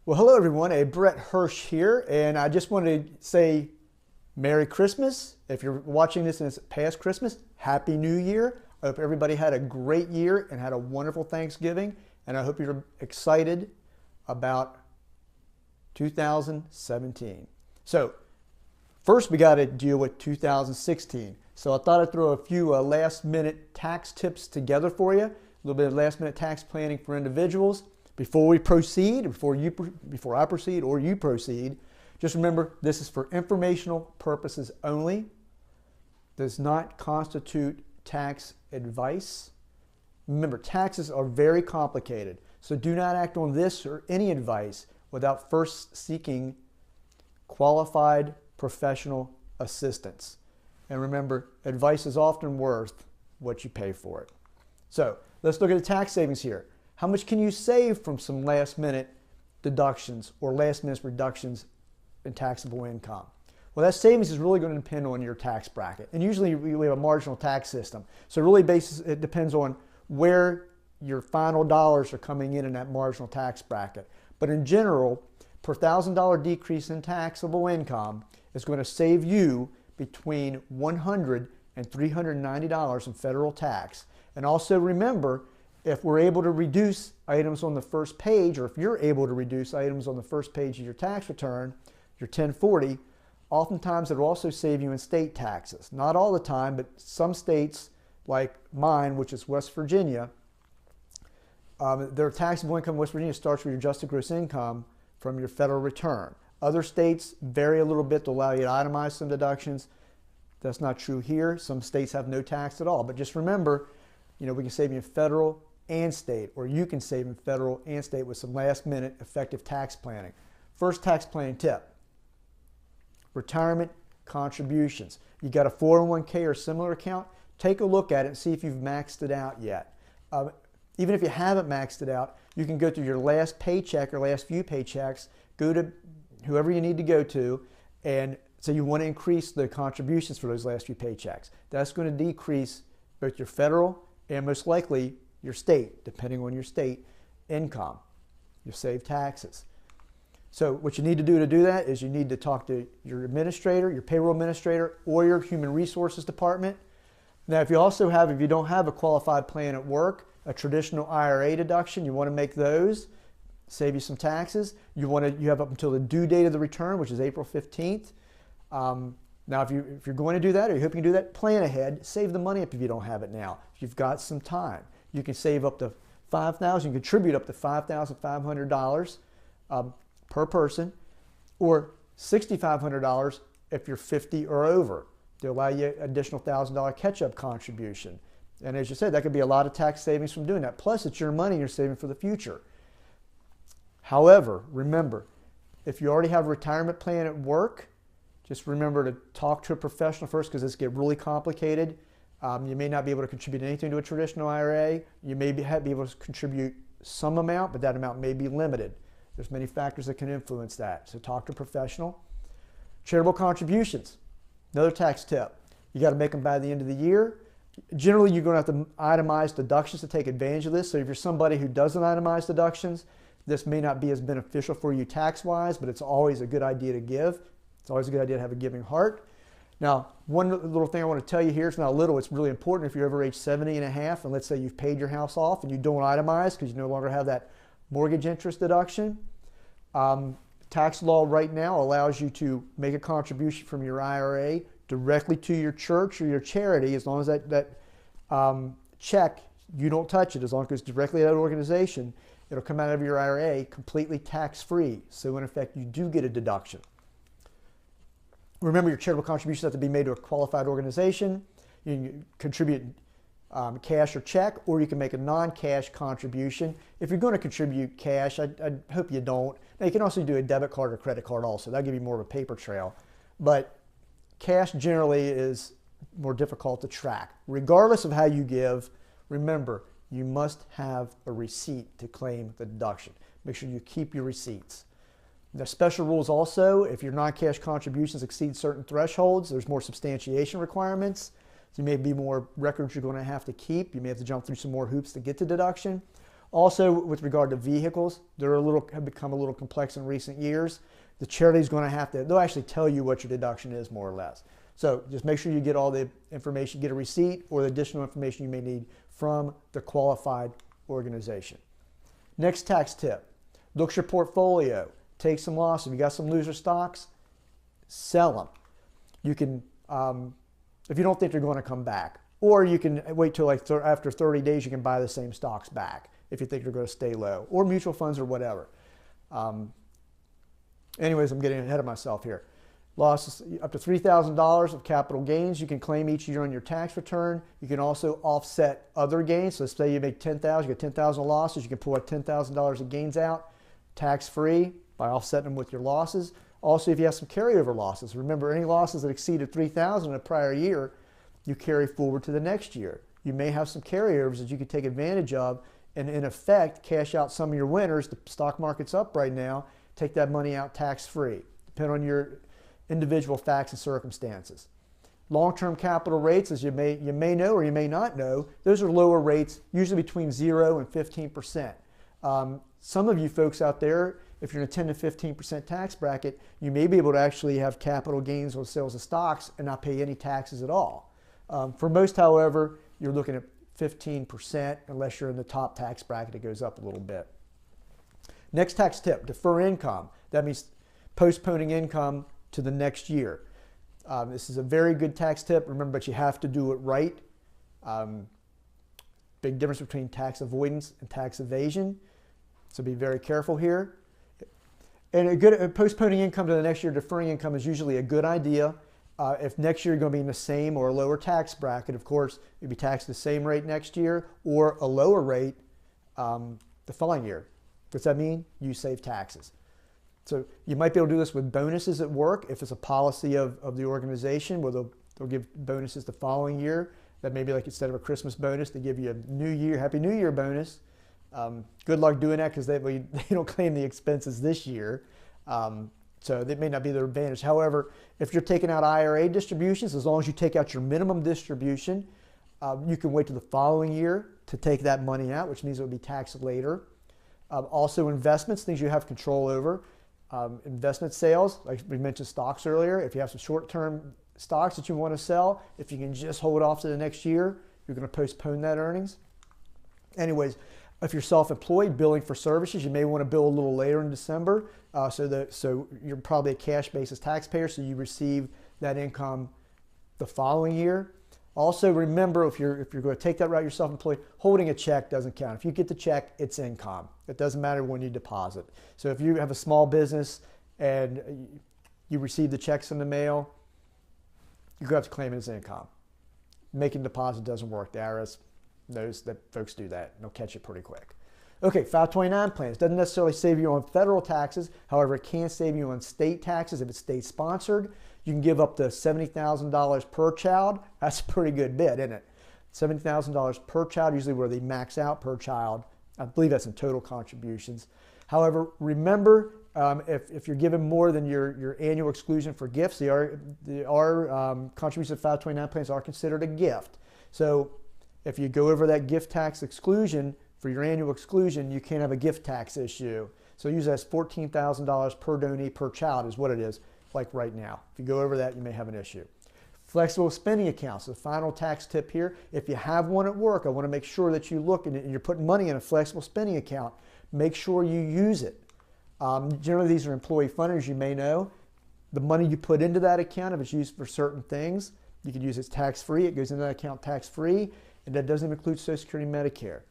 Well, hello everyone, Brett Hirsch here, and I just wanted to say Merry Christmas. If you're watching this and it's past Christmas, Happy New Year. I hope everybody had a great year and had a wonderful Thanksgiving, and I hope you're excited about 2017. So, first we got to deal with 2016. So I thought I'd throw a few last minute tax tips together for you, a little bit of last minute tax planning for individuals. Before we proceed, before I proceed or you proceed, just remember this is for informational purposes only. Does not constitute tax advice. Remember, taxes are very complicated, so do not act on this or any advice without first seeking qualified professional assistance. And remember, advice is often worth what you pay for it. So let's look at the tax savings here. How much can you save from some last minute deductions or last minute reductions in taxable income? Well, that savings is really going to depend on your tax bracket. And usually we have a marginal tax system. So it really it depends on where your final dollars are coming in that marginal tax bracket. But in general, per $1,000 decrease in taxable income is going to save you between $100 and $390 in federal tax. And also remember, if we're able to reduce items on the first page, or if you're able to reduce items on the first page of your tax return, your 1040, oftentimes it'll also save you in state taxes. Not all the time, but some states like mine, which is West Virginia, their taxable income in West Virginia starts with your adjusted gross income from your federal return. Other states vary a little bit to allow you to itemize some deductions. That's not true here. Some states have no tax at all. But just remember, we can save you in federal and state, or you can save in federal and state with some last minute effective tax planning. First tax planning tip, retirement contributions. You got a 401k or similar account, take a look at it and see if you've maxed it out yet. Even if you haven't maxed it out, you can go through your last paycheck or last few paychecks, go to whoever you need to go to, and so you want to increase the contributions for those last few paychecks. That's going to decrease both your federal and most likely your state, depending on your state income. You save taxes. So what you need to do that is you need to talk to your administrator, your payroll administrator, or your human resources department. Now, if you don't have a qualified plan at work, a traditional IRA deduction, you want to make those, save you some taxes. You have up until the due date of the return, which is April 15th. Now, if you're going to do that, or you hope you can do that, plan ahead. Save the money up if you don't have it now. If you've got some time, you can save up to $5,000. You can contribute up to $5,500 per person, or $6,500 if you're 50 or over. To allow you additional $1,000 catch-up contribution. And as you said, that could be a lot of tax savings from doing that. Plus, it's your money you're saving for the future. However, remember, if you already have a retirement plan at work, just remember to talk to a professional first, because this gets really complicated. You may not be able to contribute anything to a traditional IRA. You may be able to contribute some amount, but that amount may be limited. There's many factors that can influence that. So talk to a professional. Charitable contributions, another tax tip. You got to make them by the end of the year. Generally, you're going to have to itemize deductions to take advantage of this. So if you're somebody who doesn't itemize deductions, this may not be as beneficial for you tax-wise, but it's always a good idea to give. It's always a good idea to have a giving heart. Now, one little thing I want to tell you here, it's not little, it's really important. If you're over age 70 and a half, and let's say you've paid your house off and you don't itemize because you no longer have that mortgage interest deduction, tax law right now allows you to make a contribution from your IRA directly to your church or your charity, as long as that check, you don't touch it, as long as it's directly to that organization, it'll come out of your IRA completely tax-free. So in effect, you do get a deduction. Remember, your charitable contributions have to be made to a qualified organization. You can contribute cash or check, or you can make a non-cash contribution. If you're going to contribute cash, I hope you don't. Now, you can also do a debit card or credit card also. That'll give you more of a paper trail. But cash generally is more difficult to track. Regardless of how you give, remember, you must have a receipt to claim the deduction. Make sure you keep your receipts. There's special rules also. If your non-cash contributions exceed certain thresholds, there's more substantiation requirements. So you may be more records you're going to have to keep. You may have to jump through some more hoops to get to deduction. Also, with regard to vehicles, have become a little complex in recent years. The charity is going to have to, they'll actually tell you what your deduction is more or less. So just make sure you get all the information, get a receipt or the additional information you may need from the qualified organization. Next tax tip, look at your portfolio, take some losses. If you got some loser stocks, sell them. You can, if you don't think they're going to come back, or you can wait till like after 30 days, you can buy the same stocks back if you think they're going to stay low, or mutual funds or whatever. Anyways, I'm getting ahead of myself here. Losses up to $3,000 of capital gains you can claim each year on your tax return. You can also offset other gains. So say you make $10,000, you get $10,000 losses, you can pull $10,000 of gains out tax-free by offsetting them with your losses. Also, if you have some carryover losses, remember any losses that exceeded $3,000 in a prior year, you carry forward to the next year. You may have some carryovers that you can take advantage of and in effect cash out some of your winners. The stock market's up right now. Take that money out tax-free, depending on your individual facts and circumstances. Long-term capital rates, as you may know or you may not know, those are lower rates, usually between 0 and 15%. Some of you folks out there, if you're in a 10 to 15% tax bracket, you may be able to actually have capital gains on sales of stocks and not pay any taxes at all. For most, however, you're looking at 15% unless you're in the top tax bracket, it goes up a little bit. Next tax tip, defer income. That means postponing income to the next year. This is a very good tax tip. Remember, but you have to do it right. Big difference between tax avoidance and tax evasion. So be very careful here. And postponing income to the next year, deferring income is usually a good idea. If next year you're going to be in the same or a lower tax bracket, of course, you'll be taxed the same rate next year or a lower rate the following year. What's that mean? You save taxes. So you might be able to do this with bonuses at work if it's a policy of the organization where they'll give bonuses the following year. That may be like instead of a Christmas bonus, they give you a New Year, Happy New Year bonus. Good luck doing that because they don't claim the expenses this year. So that may not be their advantage. However, if you're taking out IRA distributions, as long as you take out your minimum distribution, you can wait till the following year to take that money out, which means it will be taxed later. Also investments, things you have control over. Investment sales, like we mentioned stocks earlier. If you have some short-term stocks that you want to sell, if you can just hold off to the next year, you're going to postpone that earnings. Anyways, if you're self-employed, billing for services, you may want to bill a little later in December. So you're probably a cash basis taxpayer, so you receive that income the following year. Also, remember, if you're going to take that route, you're self-employed, holding a check doesn't count. If you get the check, it's income. It doesn't matter when you deposit. So if you have a small business and you receive the checks in the mail, you're going to have to claim it as income. Making a deposit doesn't work. The IRS knows that folks do that. They'll catch it pretty quick. Okay, 529 plans. Doesn't necessarily save you on federal taxes. However, it can save you on state taxes if it's state sponsored. You can give up to $70,000 per child. That's a pretty good bid, isn't it? $70,000 per child, usually where they max out per child. I believe that's in total contributions. However, remember, if you're given more than your annual exclusion for gifts, our contributions of 529 plans are considered a gift. So if you go over that gift tax exclusion for your annual exclusion, you can't have a gift tax issue. So usually that's $14,000 per donee per child is what it is, like right now. If you go over that, you may have an issue. Flexible spending accounts, the final tax tip here. If you have one at work, I want to make sure that you look and you're putting money in a flexible spending account. Make sure you use it. Generally, these are employee funded, as you may know. The money you put into that account, if it's used for certain things, you can use it tax-free. It goes into that account tax-free, and that doesn't include Social Security and Medicare.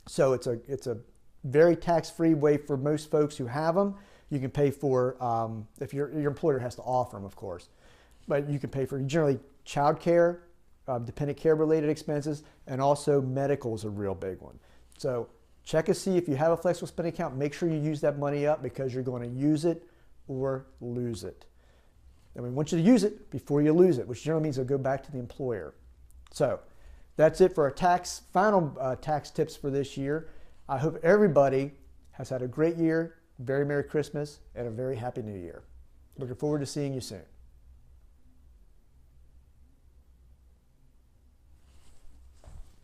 So it's a very tax-free way for most folks who have them. You can pay for, if your employer has to offer them, of course, but you can pay for generally child care, dependent care related expenses, and also medical is a real big one. So check and see if you have a flexible spending account. Make sure you use that money up because you're going to use it or lose it. And we want you to use it before you lose it, which generally means it'll go back to the employer. So that's it for our final tax tips for this year. I hope everybody has had a great year, very Merry Christmas, and a very Happy New Year. Looking forward to seeing you soon.